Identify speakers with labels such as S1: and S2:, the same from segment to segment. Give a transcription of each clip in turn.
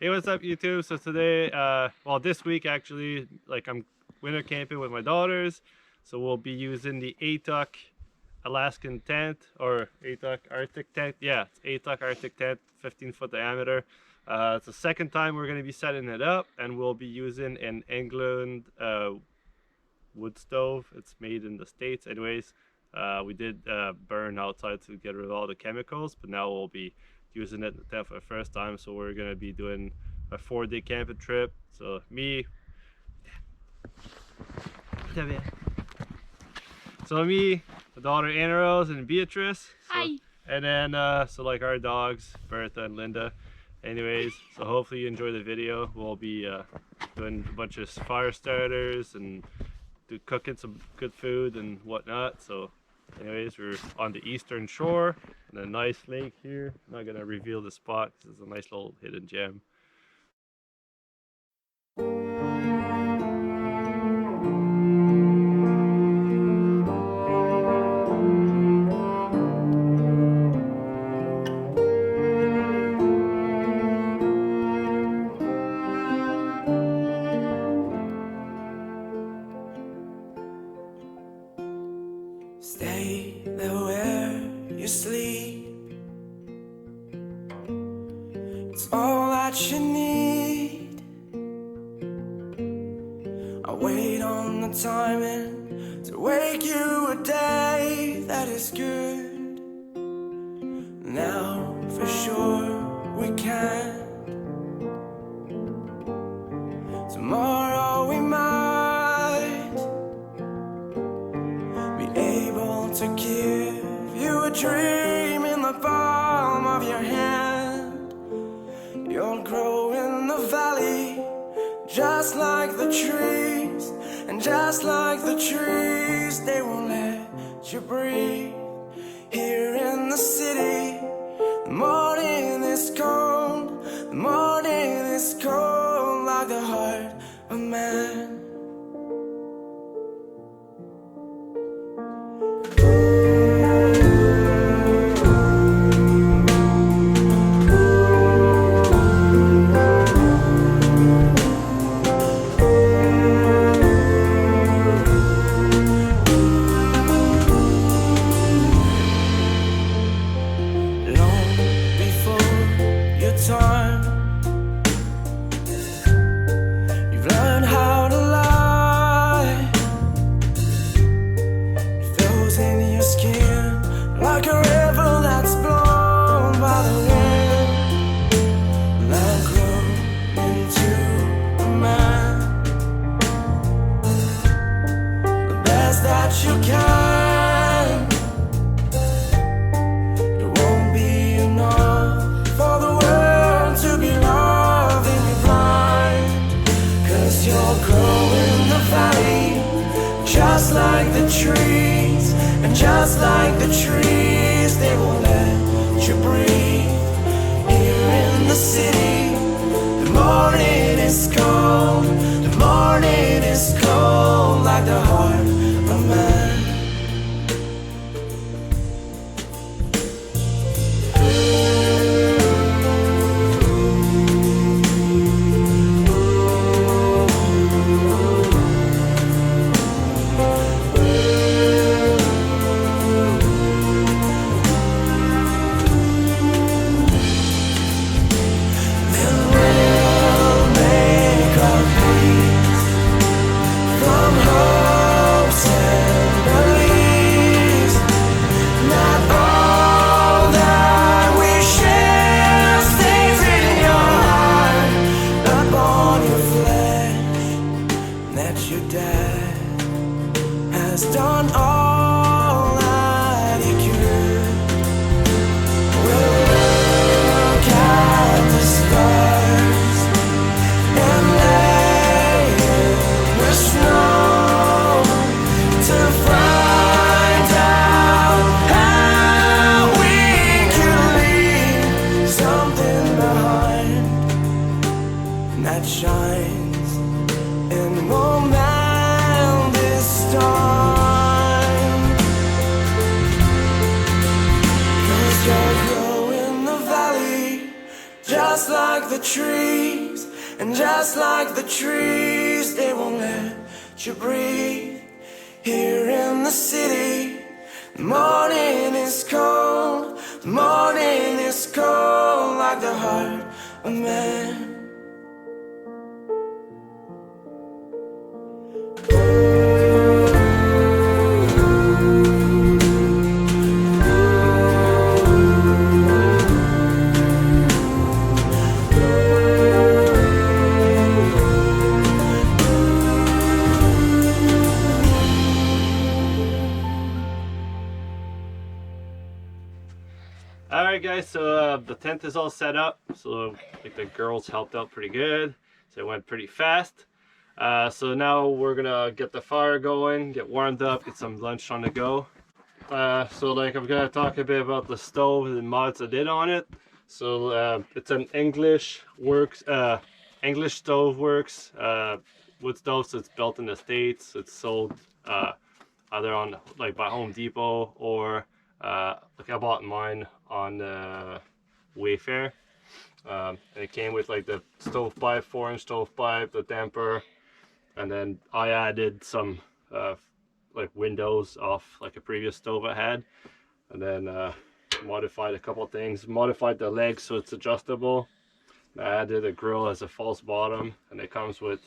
S1: Hey, what's up, YouTube? So today, well, this week actually, like I'm winter camping with my daughters, so we'll be using the ATUK Alaskan tent or ATUK Arctic tent. Yeah, it's ATUK Arctic tent, 15-foot diameter. It's the second time we're going to be setting it up, and we'll be using an England wood stove. It's made in the States, anyways. We did burn outside to get rid of all the chemicals, but now we'll be using it in the tent for the first time. So we're gonna be doing a 4-day camping trip. So me, the daughter Anna Rose and Beatrice. So,
S2: hi.
S1: And then so like our dogs, Bertha and Linda. Anyways, so hopefully you enjoy the video. We'll be doing a bunch of fire starters and cooking some good food and whatnot. So anyways, we're on the eastern shore in a nice lake here. I'm not gonna reveal the spot because it's a nice little hidden gem.
S3: Stay there where you sleep. It's all that you need. I wait on the timing to wake you a day that is good. Now for sure we can't. Tomorrow we might be able to give you a dream in the palm of your hand. You'll grow in the valley just like the trees, and just like the trees, they won't let you breathe. Here in the city, the morning is cold, the morning is cold like the heart of man. You've learned how to lie. It flows in your skin like a river that's blown by the wind. Now grow into a man, the best that you can. Just like the trees, and just like the trees, they won't let you breathe. Here in the city, the morning is cold, the morning is cold like the heart of man. Your dad has done all that he could. We'll look at the stars and lay in the snow to find out how we can leave something behind that shines and won't melt this time. 'Cause you'll grow in the valley just just like the trees, and just like the trees, they won't let you breathe. Here in the city, the morning is cold, the morning is cold, like the heart of man.
S1: Alright guys, so the tent is all set up. So like the girls helped out pretty good, so it went pretty fast. So now we're gonna get the fire going, get warmed up, get some lunch on the go. So like I'm gonna talk a bit about the stove and the mods I did on it. So it's an English stove works wood stove. So it's built in the States. It's sold either on like by Home Depot or like I bought mine on Wayfair. And it came with like the stovepipe, 4-inch stovepipe, the damper, and then I added some like windows off like a previous stove I had, and then modified a couple things, modified the legs so it's adjustable. I added a grill as a false bottom, and it comes with,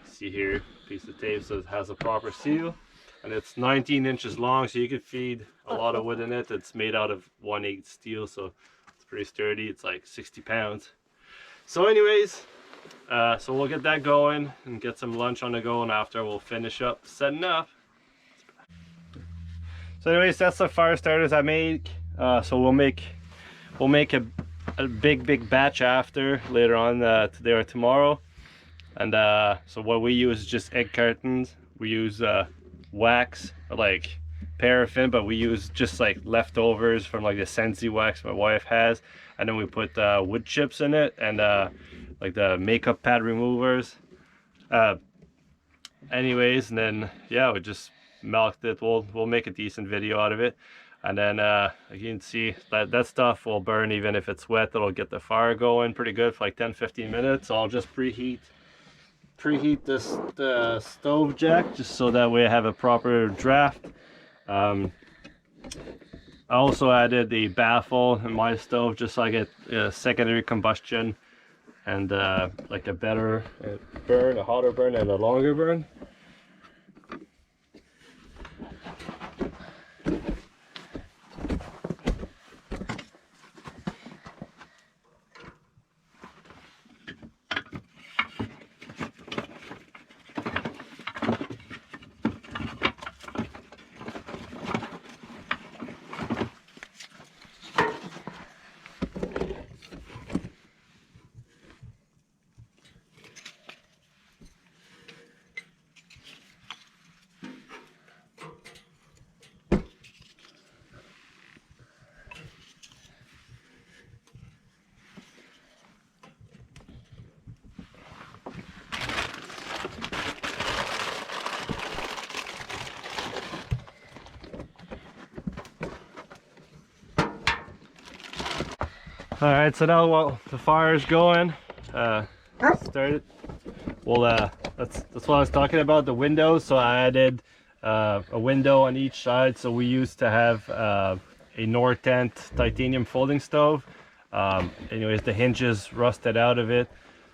S1: see here, piece of tape, so it has a proper seal, and it's 19 inches long, so you could feed a lot of wood in it. It's made out of 1/8 steel, so it's pretty sturdy. It's like 60 pounds. So anyways, so we'll get that going and get some lunch on the go, and after we'll finish up setting up. So anyways, that's the fire starters I made. So we'll make a big batch after later on today or tomorrow. And so what we use is just egg cartons. We use wax, like paraffin, but we use just like leftovers from like the Sensi wax my wife has, and then we put wood chips in it and like the makeup pad removers. Anyways, and then yeah, we just milked it. We'll make a decent video out of it, and then you can see that stuff will burn even if it's wet. It'll get the fire going pretty good for like 10-15 minutes. So I'll just preheat the stove jack just so that way I have a proper draft. I also added the baffle in my stove just so I get secondary combustion and like a better burn, a hotter burn and a longer burn. All right, so now while the fire is going, started. Well, that's what I was talking about, the windows. So I added a window on each side. So we used to have a Nortent titanium folding stove. Anyways, the hinges rusted out of it.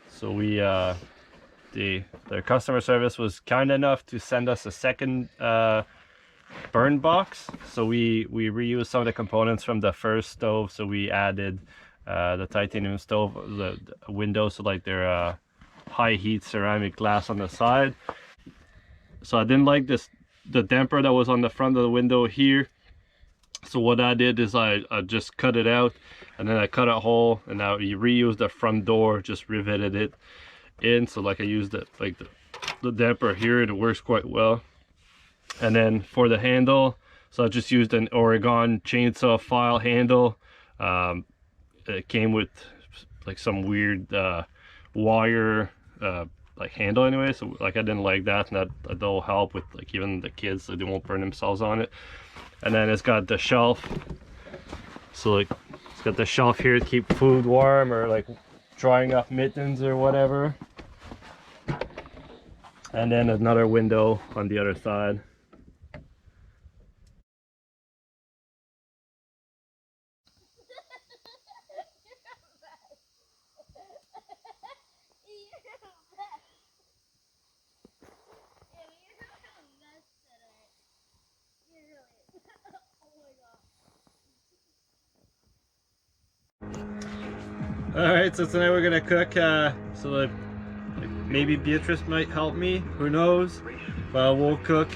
S1: So we, their customer service was kind enough to send us a second burn box. So we reused some of the components from the first stove. So we added the titanium stove, the windows, so like they're high heat ceramic glass on the side. So I didn't like the damper that was on the front of the window here. So what I did is I just cut it out, and then I cut a hole, and now you reuse the front door, just riveted it in. So like I used it like the damper here, and it works quite well. And then for the handle, so I just used an Oregon chainsaw file handle. It came with like some weird wire like handle anyway, so like I didn't like that, and that'll help with like even the kids so they won't burn themselves on it. And then it's got the shelf, so like it's got the shelf here to keep food warm or like drying up mittens or whatever. And then another window on the other side. Alright, so tonight we're gonna cook, so like maybe Beatrice might help me, who knows, but we'll cook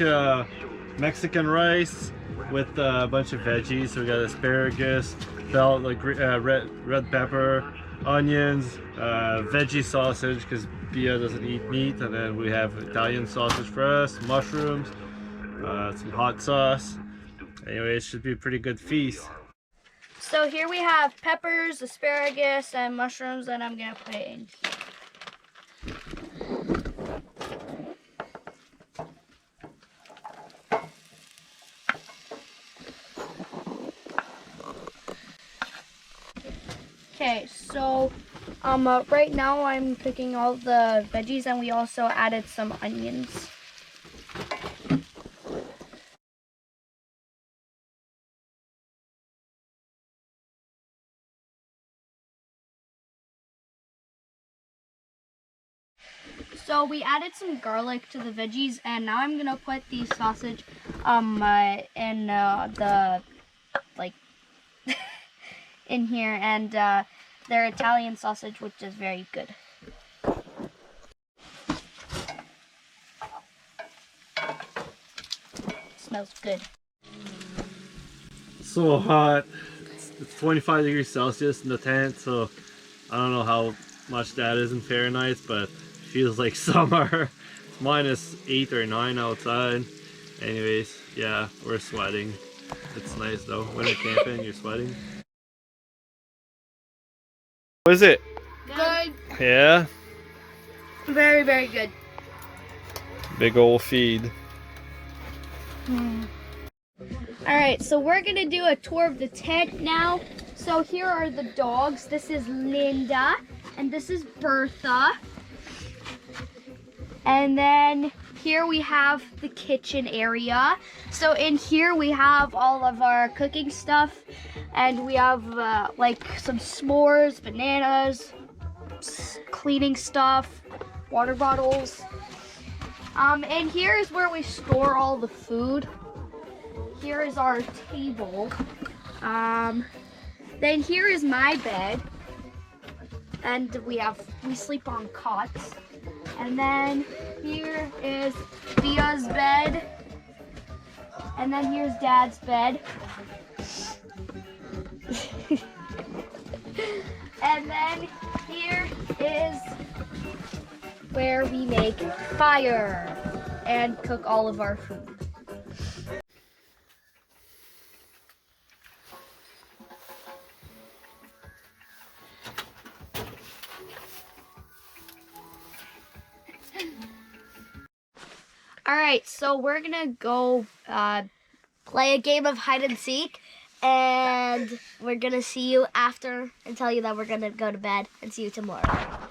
S1: Mexican rice with a bunch of veggies. So we got asparagus, bell, like red pepper, onions, veggie sausage because Bia doesn't eat meat, and then we have Italian sausage for us, mushrooms, some hot sauce. Anyway, it should be a pretty good feast.
S2: So here we have peppers, asparagus, and mushrooms that I'm gonna put in here. Okay, so right now I'm cooking all the veggies, and we also added some onions. So we added some garlic to the veggies, and now I'm gonna put the sausage in the like in here, and they're Italian sausage, which is very good. Smells good.
S1: So hot. It's 25 degrees Celsius in the tent, so I don't know how much that is in Fahrenheit, but feels like summer. It's -8 or 9 outside. Anyways, yeah, we're sweating. It's nice though. Winter camping, you're sweating. What is it?
S2: Good.
S1: Yeah?
S2: Very, very good.
S1: Big old feed.
S2: Alright, so we're gonna do a tour of the tent now. So here are the dogs. This is Linda, and this is Bertha. And then here we have the kitchen area. So in here we have all of our cooking stuff, and we have like some s'mores, bananas, cleaning stuff, water bottles. And here is where we store all the food. Here is our table. Then here is my bed, and we sleep on cots. And then here is Bia's bed, and then here's Dad's bed. And then here is where we make fire and cook all of our food. All right, so we're gonna go play a game of hide and seek, and we're gonna see you after and tell you that we're gonna go to bed and see you tomorrow.